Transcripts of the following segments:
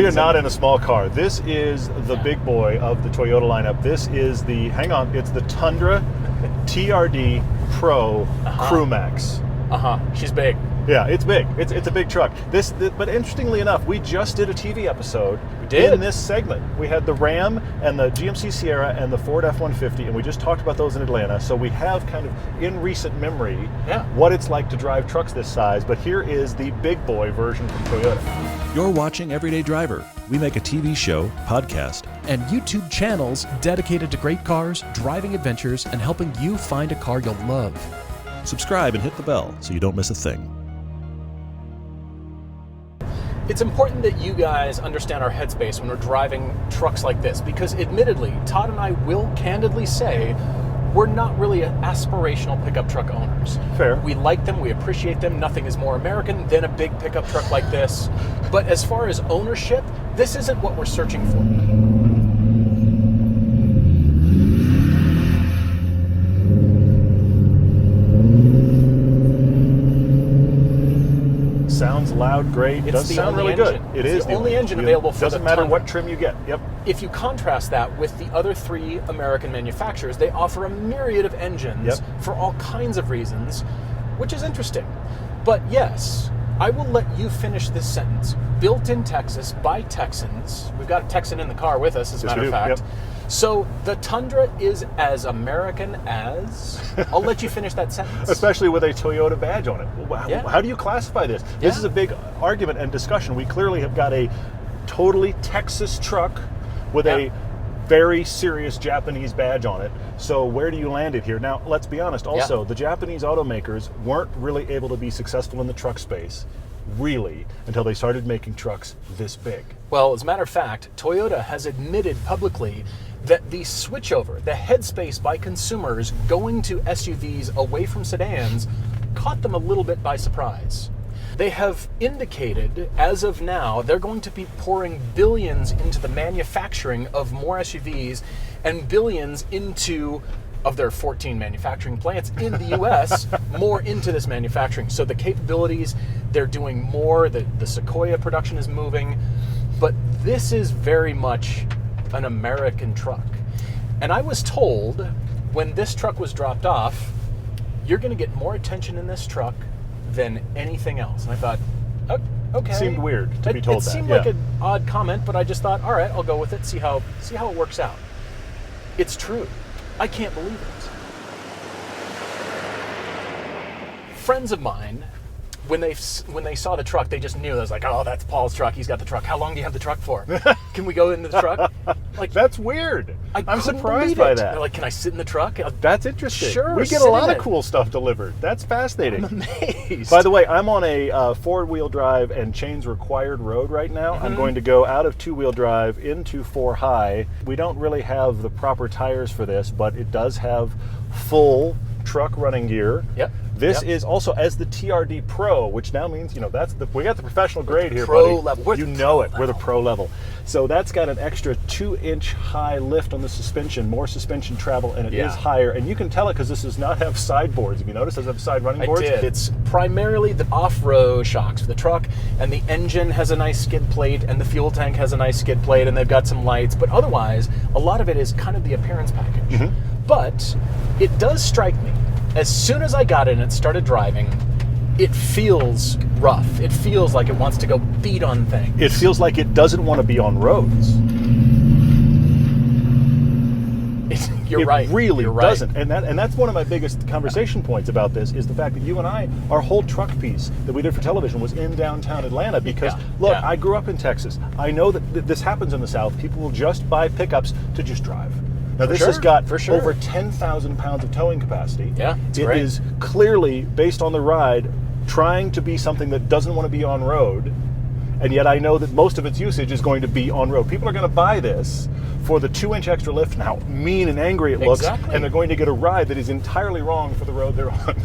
We are not in a small car. This is the big boy of the Toyota lineup. This is it's the Tundra TRD Pro Crew Max. She's big. Yeah, it's big. It's a big truck. But interestingly enough, we just did a TV episode. We did? In this segment. We had the Ram and the GMC Sierra and the Ford F-150, and we just talked about those in Atlanta. So we have kind of in recent memory what it's like to drive trucks this size. But here is the big boy version from Toyota. You're watching Everyday Driver. We make a TV show, podcast, and YouTube channels dedicated to great cars, driving adventures, and helping you find a car you'll love. subscribe and hit the bell so you don't miss a thing. It's important that you guys understand our headspace when we're driving trucks like this, because admittedly, Todd and I will candidly say we're not really aspirational pickup truck owners. Fair. We like them, we appreciate them. Nothing is more American than a big pickup truck like this. But as far as ownership, this isn't what we're searching for. Sounds loud, great. It does sound really good. It is the only engine available for the Doesn't matter Tundra. what trim you get. Yep. If you contrast that with the other three American manufacturers, they offer a myriad of engines for all kinds of reasons, which is interesting. But yes, I will let you finish this sentence. Built in Texas by Texans. We've got a Texan in the car with us, as a matter of fact. Yep. So the Tundra is as American as... I'll let you finish that sentence. Especially with a Toyota badge on it. How do you classify this? This is a big argument and discussion. We clearly have got a totally Texas truck with a very serious Japanese badge on it. So where do you land it here? Now, let's be honest also, the Japanese automakers weren't really able to be successful in the truck space, really, until they started making trucks this big. Well, as a matter of fact, Toyota has admitted publicly that the switchover, the headspace by consumers going to SUVs away from sedans, caught them a little bit by surprise. They have indicated, as of now, they're going to be pouring billions into the manufacturing of more SUVs and billions into, of their 14 manufacturing plants in the US, more into this manufacturing. So the capabilities, they're doing more, the Sequoia production is moving, but this is very much an American truck. And I was told when this truck was dropped off, you're going to get more attention in this truck than anything else. And I thought, okay. It seemed weird to be told that. It seemed like an odd comment, but I just thought, all right, I'll go with it, see how it works out. It's true. I can't believe it. Friends of mine, when they saw the truck, they just knew. They was like, oh, that's Paul's truck. He's got the truck. How long do you have the truck for? Can we go in the truck? Like, that's weird. I'm surprised by that. They're like, can I sit in the truck? That's interesting. Sure. We get a lot of cool stuff delivered. That's fascinating. I'm amazed. By the way, I'm on a four-wheel drive and chains required road right now. I'm going to go out of two-wheel drive into four high. We don't really have the proper tires for this, but it does have full truck running gear. Yep. This is also as the TRD Pro, which now means, we got the professional grade here, pro buddy. level. You know it. We're the pro level. So that's got an extra 2-inch high lift on the suspension, more suspension travel, and it is higher. And you can tell it because this does not have sideboards. Have you noticed? Does it have side running boards? I did. It's primarily the off-road shocks for the truck, and the engine has a nice skid plate, and the fuel tank has a nice skid plate, and they've got some lights. But otherwise, a lot of it is kind of the appearance package. But it does strike me, as soon as I got in and started driving, it feels rough. It feels like it wants to go beat on things. It feels like it doesn't want to be on roads. You're right. It really You're doesn't. right. And that's one of my biggest conversation points about this is the fact that you and I, our whole truck piece that we did for television was in downtown Atlanta because, look, I grew up in Texas. I know that this happens in the South. People will just buy pickups to just drive. Now, this has got over 10,000 pounds of towing capacity. Yeah, it's It great. is clearly, based on the ride, trying to be something that doesn't want to be on road. And yet I know that most of its usage is going to be on road. People are going to buy this for the 2-inch extra lift and how mean and angry it looks. And they're going to get a ride that is entirely wrong for the road they're on.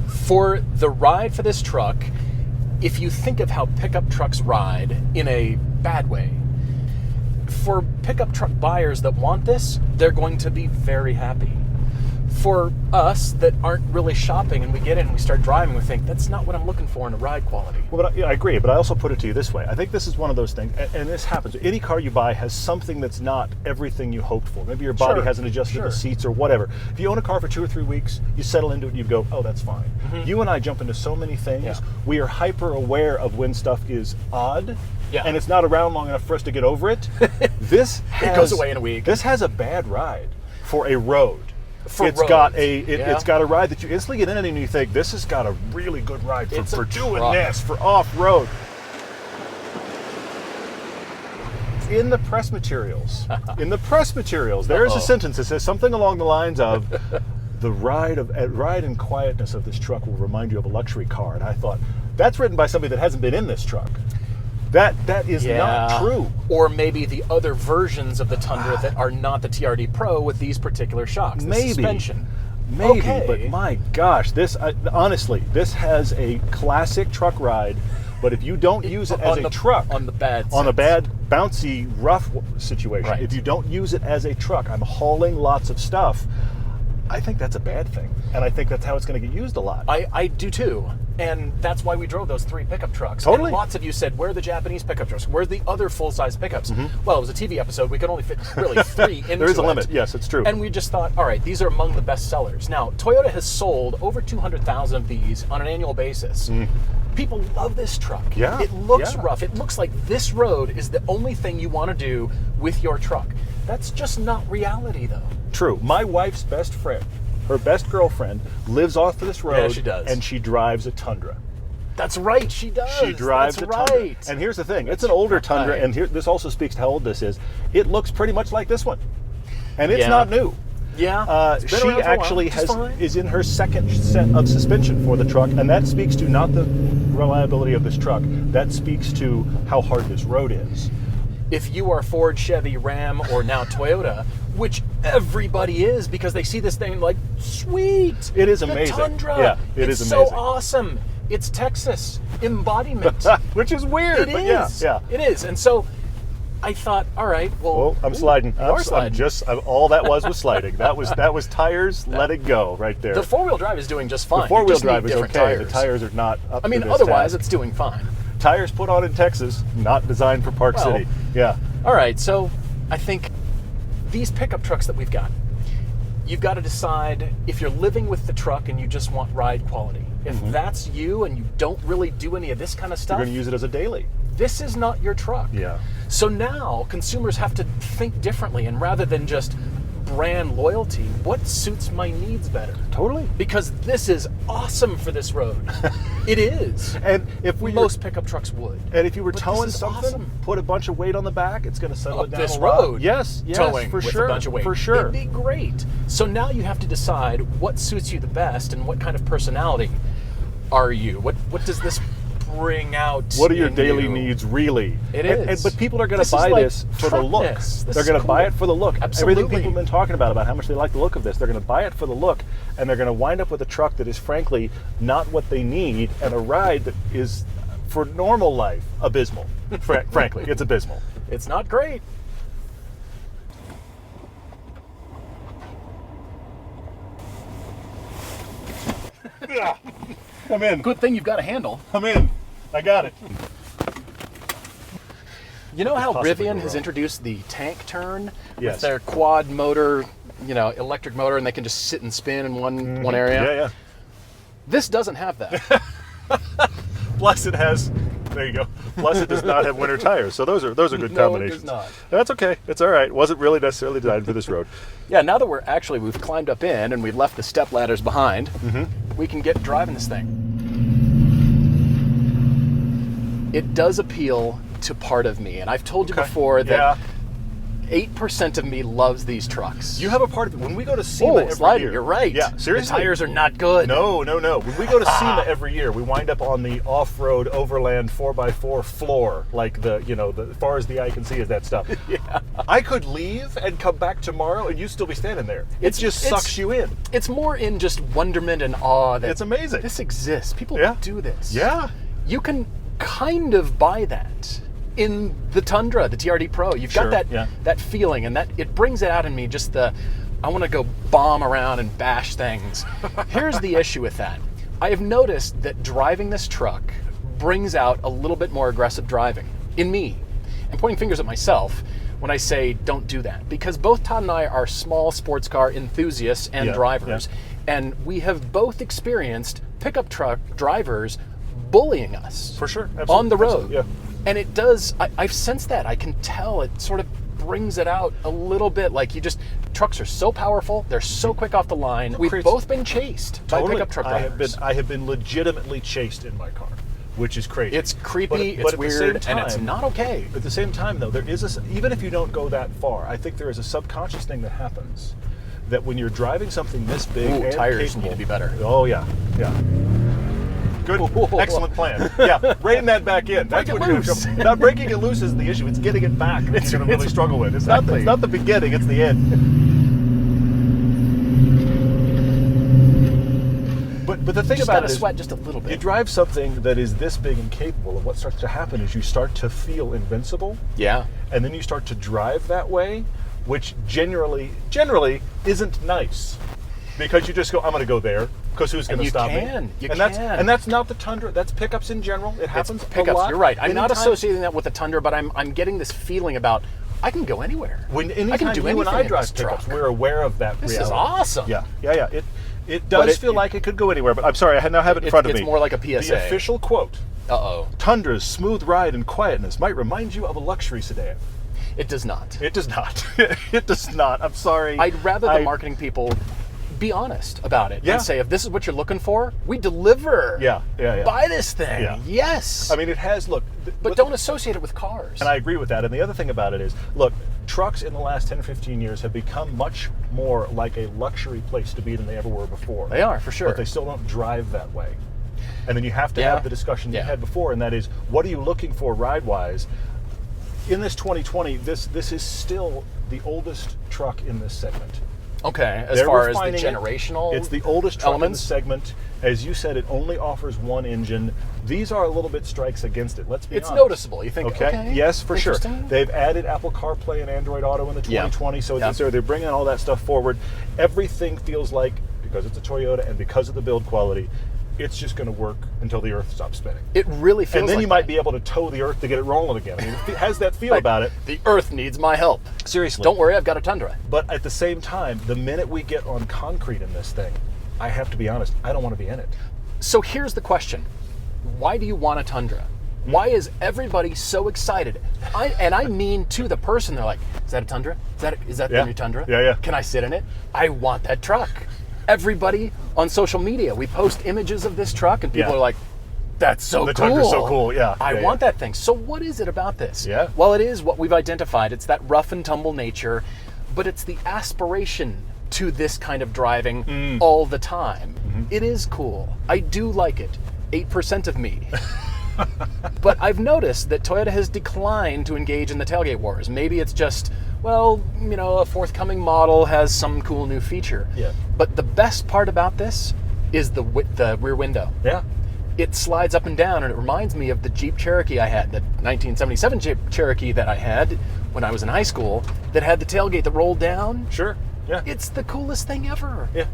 For the ride for this truck, if you think of how pickup trucks ride in a bad way, for pickup truck buyers that want this, they're going to be very happy. for us that aren't really shopping and we get in and we start driving, we think, that's not what I'm looking for in a ride quality. Well, I agree, but I also put it to you this way. I think this is one of those things, and this happens. Any car you buy has something that's not everything you hoped for. Maybe your body hasn't adjusted to the seats or whatever. If you own a car for 2 or 3 weeks, you settle into it and you go, oh, that's fine. You and I jump into so many things. Yeah. We are hyper aware of when stuff is odd, Yeah. and it's not around long enough for us to get over it. It goes away in a week. This has a bad ride for a road. It's roads. got a ride that you instantly get in and you think, this has got a really good ride for doing truck. this, for off-road. In the press materials, there is a sentence that says something along the lines of, the ride and quietness of this truck will remind you of a luxury car. And I thought, that's written by somebody that hasn't been in this truck. That is not true. Or maybe the other versions of the Tundra that are not the TRD Pro with these particular shocks, the suspension. Maybe, Okay. but my gosh, honestly, this has a classic truck ride. But if you don't use it as a truck, on a bad bouncy, rough situation, Right. if you don't use it as a truck, I'm hauling lots of stuff. I think that's a bad thing, and I think that's how it's going to get used a lot. I do too, and that's why we drove those 3 pickup trucks. Totally. And lots of you said, where are the Japanese pickup trucks? Where are the other full-size pickups? Well, it was a TV episode. We could only fit really 3 into it. There is a limit. Yes, it's true. And we just thought, all right, these are among the best sellers. Now, Toyota has sold over 200,000 of these on an annual basis. People love this truck. Yeah. It looks rough. It looks like this road is the only thing you want to do with your truck. That's just not reality, though. True. My wife's best friend, her best girlfriend, lives off of this road. Yeah, she does. And she drives a Tundra. That's right, she does. She drives That's a Tundra. right. And here's the thing, it's an older Tundra, right. and this also speaks to how old this is. It looks pretty much like this one. And it's Yeah. not new. Yeah. It's been She around for a while, actually which is fine. is in her second set of suspension for the truck, and that speaks to not the reliability of this truck, that speaks to how hard this road is. If you are Ford, Chevy, Ram, or now Toyota, which everybody is because they see this thing like, sweet. It is the amazing. Tundra. Yeah, it it's is so amazing. awesome. It's Texas embodiment. Which is weird, It but is. yeah. It is. And so I thought, all right, well. Oh, I'm sliding. You are sliding. All that was sliding. That was tires. Let it go right there. The 4-wheel drive is doing just fine. The 4-wheel You just drive need is different okay. tires. The tires are not up I mean, to this otherwise task. it's doing fine. Tires put on in Texas, not designed for Park Well, City. Yeah. All right, so I think these pickup trucks that we've got, you've got to decide if you're living with the truck and you just want ride quality. If that's you and you don't really do any of this kind of You're stuff, going to use it as a daily. this is not your truck. Yeah. So now consumers have to think differently, and rather than just brand loyalty, what suits my needs better? Totally. Because this is awesome for this road. It is. And if Most pickup trucks would. And if you were But towing this is something, awesome. put a bunch of weight on the back, it's going to settle Up it down this a lot. road, Yes, towing for with sure. a bunch of weight. For sure. It'd be great. So now you have to decide what suits you the best and what kind of personality are you. What does this bring out? What are your in daily you? needs really? It And is. but people are going to This is buy like this for the look. truckness. This They're is going to buy cool. it for the look. Absolutely. Everything people have been talking about how much they like the look of this, they're going to buy it for the look, and they're going to wind up with a truck that is frankly not what they need, and a ride that is, for normal life, abysmal. Frankly, it's abysmal. It's not great. I'm in. Good thing you've got a handle. I'm in. I got it. You know how Possibly Rivian go has wrong. introduced the tank turn Yes. with their quad motor, electric motor, and they can just sit and spin in one area? Yeah. This doesn't have that. Plus it has, there you go. Plus it does not have winter tires. So those are good No, it does combinations. not. That's okay. It's all right. Wasn't really necessarily designed for this road. Yeah, now that we've climbed up in and we've left the step ladders behind, we can get driving this thing. It does appeal to part of me, and I've told you before that 8% of me loves these trucks. You have a part of it. When we go to SEMA every sliding, year. you're right. Yeah, seriously. The tires are not good. No. When we go to SEMA every year, we wind up on the off-road overland 4x4 floor, like the as far as the eye can see is that stuff. Yeah. I could leave and come back tomorrow and you'd still be standing there. It just it's- sucks you in. It's more in just wonderment and awe that It's amazing. this exists. People Yeah. do this. Yeah. You can kind of buy that in the Tundra, the TRD Pro. You've Sure, got yeah. that feeling, and that it brings it out in me, just the I want to go bomb around and bash things. Here's the issue with that. I have noticed that driving this truck brings out a little bit more aggressive driving in me. I'm pointing fingers at myself when I say don't do that, because both Todd and I are small sports car enthusiasts and drivers, and we have both experienced pickup truck drivers bullying us For sure. Absolutely. on the road. Absolutely. Yeah. And it does, I've sensed that. I can tell it sort of brings it out a little bit. Like trucks are so powerful, they're so quick off the line. We've both been chased by pickup truck drivers. I have been legitimately chased in my car, which is crazy. It's creepy, but it's weird, and it's not okay. At the same time, though, there is even if you don't go that far, I think there is a subconscious thing that happens that when you're driving something this big and tires capable, need to be better. Oh yeah. Good, excellent plan. Yeah, rein that back in. That's Break what it you're loose. doing. Not breaking it loose is the issue. It's getting it back that you're going to really struggle with. It's not the beginning. It's the end. But the thing Just about gotta it is, sweat just a little bit. you drive something that is this big and capable, and what starts to happen is you start to feel invincible. Yeah. And then you start to drive that way, which generally isn't nice, because you just go, I'm going to go there, because who's going to stop me? And that's not the Tundra. That's pickups in general. It happens It's pickups. a lot. You're right. I'm not Anytime- associating that with the Tundra, but I'm getting this feeling about I can go anywhere. Anytime I can do you anything and I in drive this pickups, truck. we're aware of that This reality. is awesome. Yeah. It does feel like it could go anywhere, but I'm sorry, I now have it in front of me. It's more like a PSA. The official quote: Uh-oh. Tundra's smooth ride and quietness might remind you of a luxury sedan. It does not. It does not. It does not. I'm sorry. I'd rather the marketing people be honest about it Yeah. and say, if this is what you're looking for, we deliver. Yeah. Buy this thing. Yeah. Yes. I mean, it has, look. but don't associate it with cars. And I agree with that. And the other thing about it is, look, trucks in the last 10 or 15 years have become much more like a luxury place to be than they ever were before. They are, for sure. But they still don't drive that way. And then you have to Yeah. have the discussion you Yeah. had before, and that is, what are you looking for ride-wise? In this 2020, this is still the oldest truck in this segment. Okay, as They're far as the refining it. generational It's the oldest truck elements. in the segment. As you said, it only offers one engine. These are a little bit strikes against it. Let's be It's honest. noticeable. You think, okay, Yes, for sure. interesting. They've added Apple CarPlay and Android Auto in the 2020, so Yeah. they're bringing all that stuff forward. Everything feels like, because it's a Toyota and because of the build quality, it's just going to work until the Earth stops spinning. It really feels And then like you might that. be able to tow the Earth to get it rolling again. I mean, it has that feel about it. The Earth needs my help. Seriously. Don't worry, I've got a Tundra. But at the same time, the minute we get on concrete in this thing, I have to be honest, I don't want to be in it. So here's the question. Why do you want a Tundra? Why is everybody so excited? I mean to the person, they're like, is that a Tundra? Is that Yeah. the new Tundra? Yeah. Can I sit in it? I want that truck. Everybody on social media, we post images of this truck and people Yeah. are like, that's so The cool. Tundra's so cool, yeah. I Yeah, want that thing. So what is it about this? Yeah. Well, it is what we've identified. It's that rough and tumble nature, but it's the aspiration to this kind of driving all the time. Mm-hmm. It is cool. I do like it. 8% of me. But I've noticed that Toyota has declined to engage in the tailgate wars. Maybe it's just, well, a forthcoming model has some cool new feature. Yeah. But the best part about this is the rear window. Yeah. It slides up and down, and it reminds me of the Jeep Cherokee I had, the 1977 Jeep Cherokee that I had when I was in high school, that had the tailgate that rolled down. Sure. Yeah. It's the coolest thing ever. Yeah.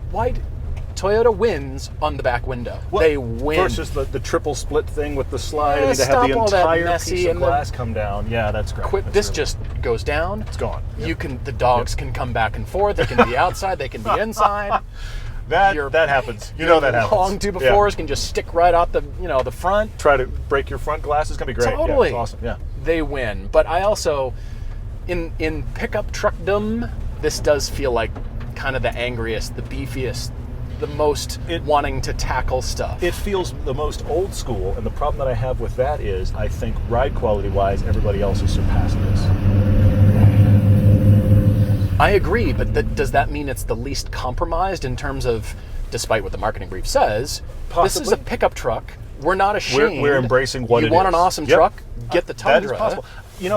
Toyota wins on the back window. Well, they win. Versus the triple split thing with the slide. Yeah, I mean, to have stop the all that entire messy piece of and the- glass come down. Yeah, that's great. That's This really- just goes down. It's gone. Yep. The dogs can come back and forth. They can be outside. They can be inside. that happens. You know that happens. Long two befores can just stick right out the the front. Try to break your front glass. It's gonna be great. Totally. Yeah, it's awesome. Yeah. They win. But I also, in pickup truckdom, this does feel like kind of the angriest, the beefiest, the most wanting to tackle stuff. It feels the most old school, and the problem that I have with that is I think ride quality wise, everybody else has surpassed this. I agree, but does that mean it's the least compromised in terms of, despite what the marketing brief says, this is a Possibly. pickup truck. We're not ashamed. We're embracing what you it want is. an awesome Yep. truck? Get the Tundra. That is possible.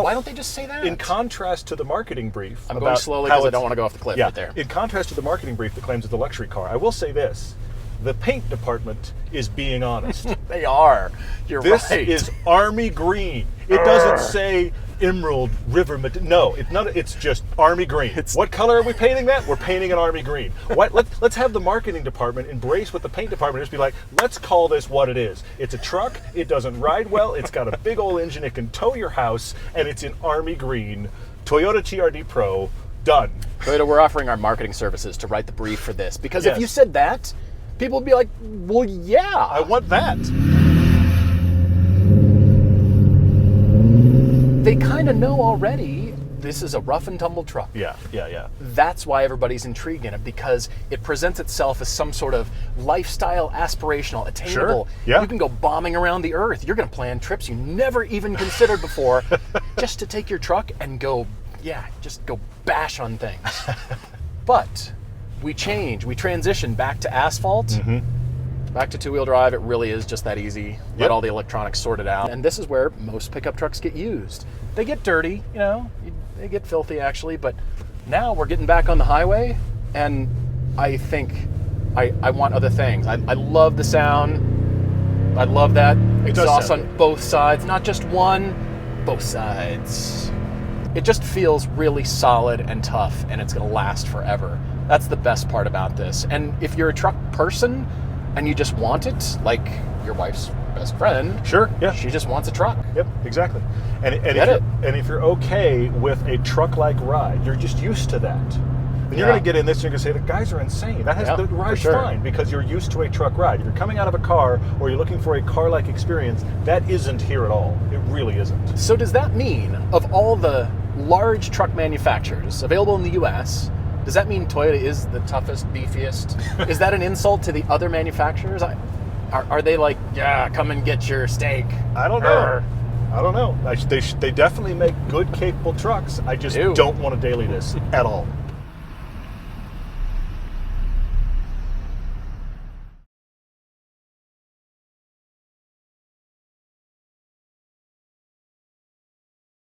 Why don't they just say that? In contrast to the marketing brief, I'm about going slowly how because I it's- don't want to go off the cliff Yeah. right there. In contrast to the marketing brief that claims it's a luxury car, I will say this: the paint department is being honest. They are. You're This right. is army green. It doesn't say emerald river. No, it's not. It's just army green. What color are we painting that? We're painting an army green. What? Let's have the marketing department embrace what the paint department is. Be like, let's call this what it is. It's a truck. It doesn't ride well. It's got a big old engine. It can tow your house, and it's in army green. Toyota TRD Pro. Done. Toyota, we're offering our marketing services to write the brief for this, because Yes. if you said that, people would be like, well, yeah. I want that. They kind of know already this is a rough and tumble truck. Yeah. That's why everybody's intrigued in it, because it presents itself as some sort of lifestyle, aspirational, attainable. Sure, yeah. You can go bombing around the earth. You're going to plan trips you never even considered before just to take your truck and go, just go bash on things. But we transition back to asphalt, back to two-wheel drive. It really is just that easy. Let Yep. all the electronics sorted out. And this is where most pickup trucks get used. They get dirty, they get filthy actually, but now we're getting back on the highway, and I think I want other things. I love the sound. I love that exhaust sound on good. both sides, not just one, both sides. It just feels really solid and tough, and it's going to last forever. That's the best part about this. And if you're a truck person and you just want it, like your wife's best friend, Sure. Yeah. she just wants a truck. Yep, exactly. And Get it. if you're okay with a truck-like ride, you're just used to that. And you're Yeah. going to get in this and you're going to say, the guys are insane. Yeah, The for ride's sure. fine because you're used to a truck ride. If you're coming out of a car or you're looking for a car-like experience, that isn't here at all. It really isn't. So does that mean, of all the large truck manufacturers available in the US, does that mean Toyota is the toughest, beefiest? Is that an insult to the other manufacturers? Are they like, yeah, come and get your steak? I don't know. I don't know. They definitely make good, capable trucks. I just Ew. don't want to daily this at all.